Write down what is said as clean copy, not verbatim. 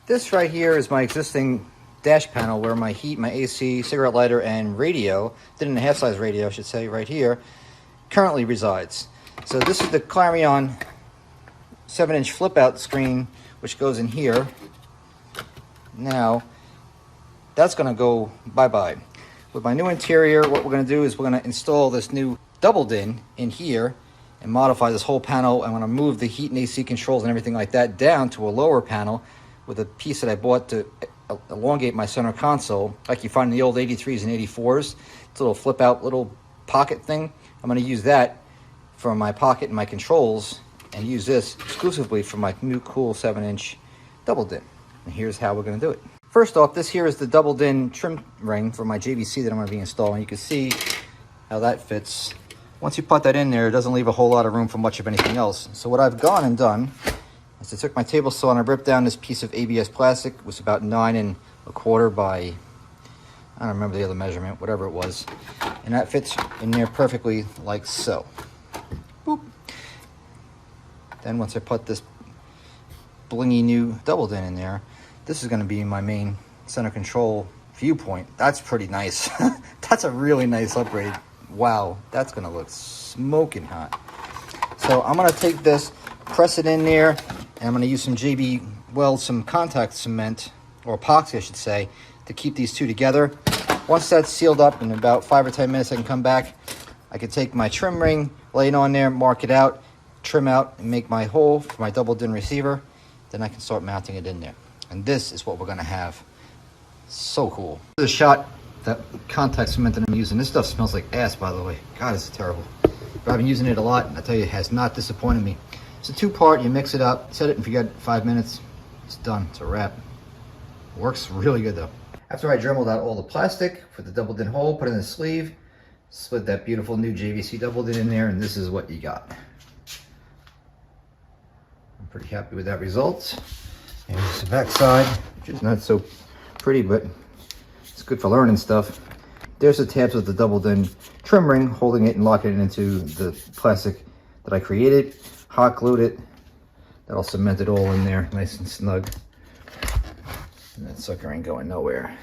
This right here is my existing dash panel where my heat, my AC, cigarette lighter, and radio, then in a half-size radio I should say, right here, currently resides. So this is the Clarion 7-inch flip-out screen which goes in here. Now, that's going to go bye-bye. With my new interior, what we're going to do is we're going to install this new double DIN in here and modify this whole panel. I'm going to move the heat and AC controls and everything like that down to a lower panel with a piece that I bought to elongate my center console, like you find in the old 83s and 84s. It's a little flip-out little pocket thing. I'm going to use that for my pocket and my controls and use this exclusively for my new cool 7-inch double DIN. And here's how we're going to do it. First off, this here is the double DIN trim ring for my JVC that I'm going to be installing. You can see how that fits. Once you put that in there, it doesn't leave a whole lot of room for much of anything else. So what I've gone and done is I took my table saw and I ripped down this piece of ABS plastic. It was about 9 1/4 by, I don't remember the other measurement, whatever it was. And that fits in there perfectly like so. Boop. Then once I put this blingy new double DIN in there, this is going to be my main center control viewpoint. That's pretty nice. That's a really nice upgrade. Wow, that's going to look smoking hot. So I'm going to take this, press it in there, and I'm going to use some JB Weld, some contact cement, or epoxy I should say, to keep these two together. Once that's sealed up, in about 5 or 10 minutes I can come back. I can take my trim ring, lay it on there, mark it out, trim out, and make my hole for my double DIN receiver. Then I can start mounting it in there. And this is what we're going to have. So cool. This is a shot, that contact cement that I'm using. This stuff smells like ass, by the way. God, it's terrible. But I've been using it a lot, and I tell you, it has not disappointed me. It's a 2-part. You mix it up, set it and forget 5 minutes. It's done. It's a wrap. Works really good, though. After I dremeled out all the plastic for the double DIN hole, put it in the sleeve, slid that beautiful new JVC double DIN in there, and this is what you got. I'm pretty happy with that result. Here's the back side, which is not so pretty, but it's good for learning stuff. There's the tabs with the double DIN trim ring, holding it and locking it into the plastic that I created. Hot glued it. That'll cement it all in there, nice and snug. And that sucker ain't going nowhere.